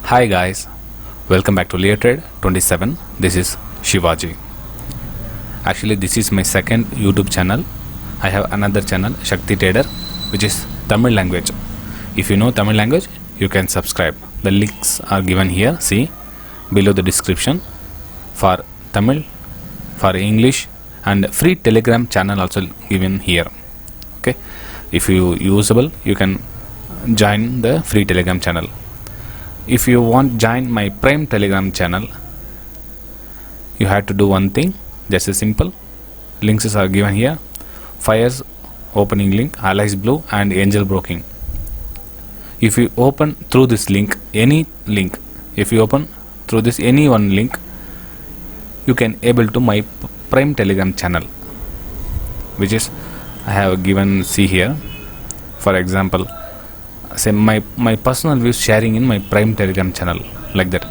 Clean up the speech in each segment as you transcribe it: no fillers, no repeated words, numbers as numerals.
Hi guys, welcome back to Leartrade 27. This is Shivaji. Actually, this is my second YouTube channel. I have another channel, Shakti Trader, which is Tamil language. If you know Tamil language, you can subscribe. The links are given here. See below the description for Tamil, for English, and free Telegram channel also given here. Okay, if you usable, you can join the free Telegram channel. If you want join my Prime Telegram channel, you have to do one thing, just a simple. Links are given here. Fires opening link, Allies Blue, and Angel Broking. If you open through this link, any link, if you open through this any one link, you can able to my Prime Telegram channel, which is I have given. See here, for example, say my personal views sharing in my Prime Telegram channel, like that.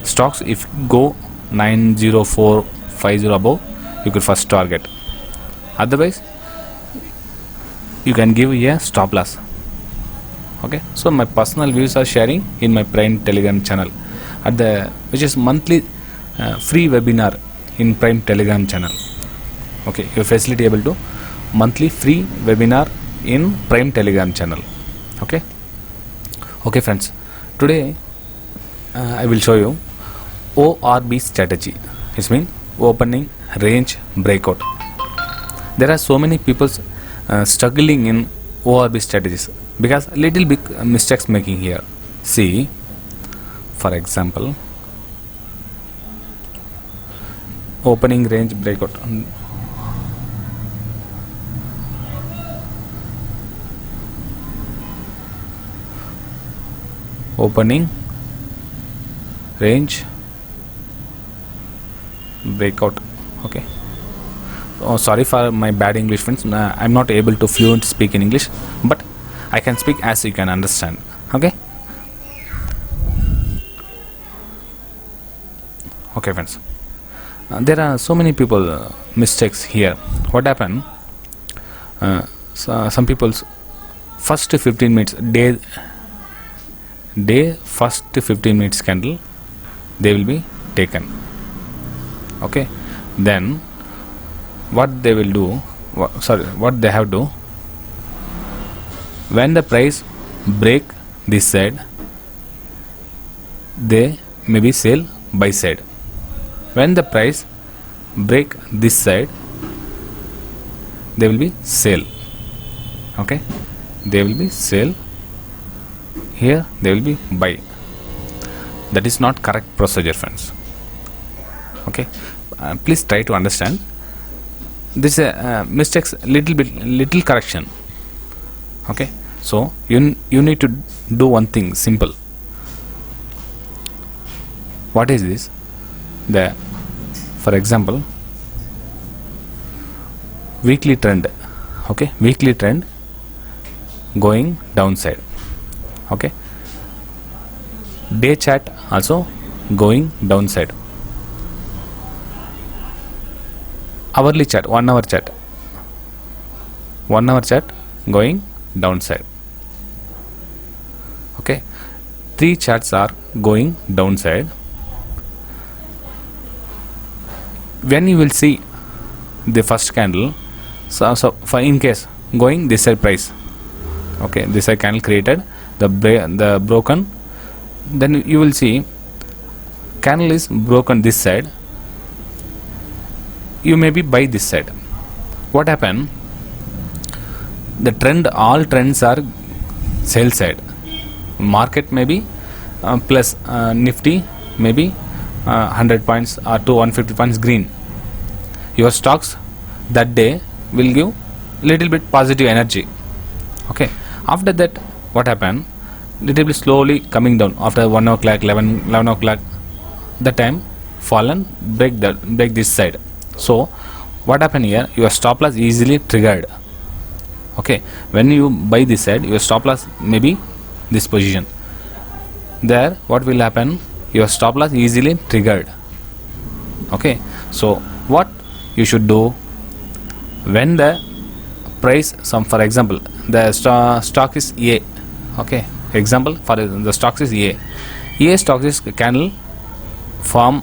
Stocks if go 90450 above, you could first target. Otherwise, you can give a stop loss. Okay, so my personal views are sharing in my Prime Telegram channel at the which is monthly free webinar in Prime Telegram channel. Okay, your facility able to monthly free webinar in Prime Telegram channel. Okay friends, today I will show you ORB strategy. It means opening range breakout. There are so many people struggling in ORB strategies because little big mistakes making here. See, for example, opening range breakout. Opening range breakout. Okay, oh sorry for my bad English, friends. I'm not able to fluent speak in English, but I can speak as you can understand. Okay friends, there are so many people mistakes here. What happened, some people's first 15 minutes day first 15 minutes candle they will be taken. Okay, then what they will do, what they have to do, when the price break this side, they maybe sell buy side. When the price break this side, they will be sell. Okay, they will be sell. Here they will be buy. That is not correct procedure, friends. Okay, please try to understand this mistakes, little correction. Okay, so you need to do one thing simple. What is this? For example, weekly trend. Okay, weekly trend going downside. Okay, day chart also going downside. Hourly chart, 1 hour chart, 1 hour chart going downside. Okay, 3 charts are going downside. When you will see the first candle, so for in case going this side price, okay, this side candle created the broken, then you will see candle is broken this side, you maybe buy this side. What happened, the trend, all trends are sell side. Market maybe plus Nifty maybe 100 points or to 150 points green. Your stocks that day will give little bit positive energy. Okay, after that what happened, little bit slowly coming down after 1 o'clock, 11 o'clock, the time fallen, break this side. So what happened here, your stop loss easily triggered. Okay, when you buy this side, your stop loss maybe this position. There what will happen, your stop loss easily triggered. Okay, so what you should do, when the price, for example the stock is A. Okay, example for the stocks is A. here stocks is candle form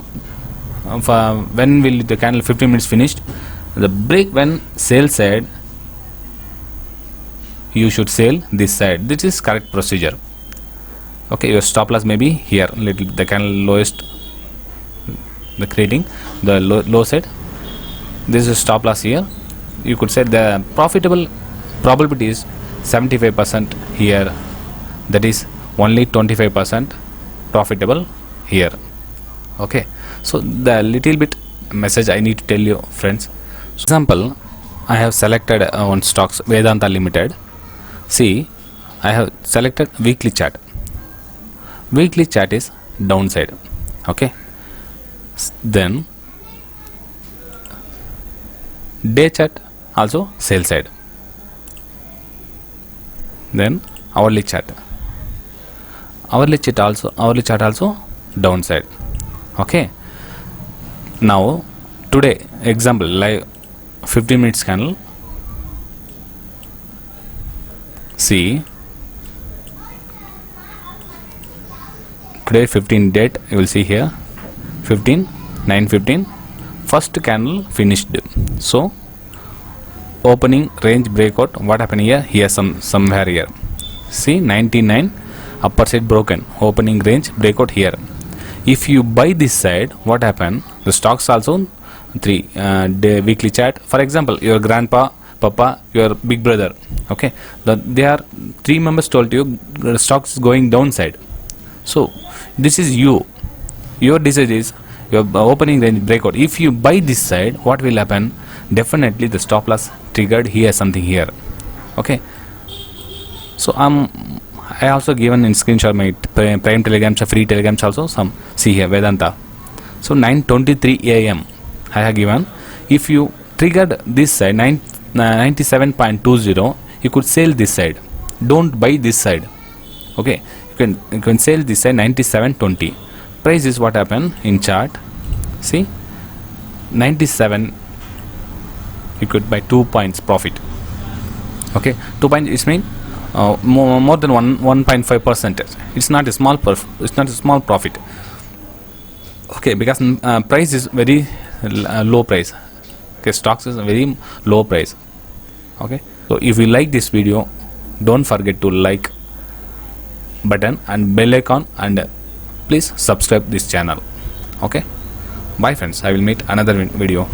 when will the candle 15 minutes finished, the break when sell side, you should sell this side. This is correct procedure. Okay, your stop loss may be here, little the candle lowest, the creating the low side, this is stop loss here. You could say the profitable probability is 75% here, that is only 25% profitable here. Okay, so the little bit message I need to tell you, friends. So example, I have selected one stocks, Vedanta Limited. See, I have selected weekly chart. Weekly chart is downside. Okay, then day chart also sell side, then hourly chart also downside. Okay, now today example, live 15 minutes candle. See, today 15 date, you will see here 9:15 first candle finished. So opening range breakout, what happened here? Here somewhere here, see 99 upper side broken, opening range breakout here. If you buy this side, what happened? The stocks also 3 day weekly chart. For example, your grandpa, papa, your big brother. Okay, they are 3 members told you the stocks is going downside. So this is your decision is your opening range breakout. If you buy this side, what will happen? Definitely the stop loss triggered here, something here. Okay, so I also given in screenshot my prime telegrams, free telegrams also, some see here Vedanta. So 9:23 AM I have given. If you triggered this side 97.20, you could sell this side, don't buy this side. Okay, you can sell this side 97.20. price is what happened in chart. See 97, you could buy 2 points profit. Okay, 2 points is mean more than 1.5%. It's not a small profit. Okay, because price is very low price. Okay, stocks is a very low price. Okay, so if you like this video, don't forget to like button and bell icon, and please subscribe this channel. Okay, bye friends, I will meet another video.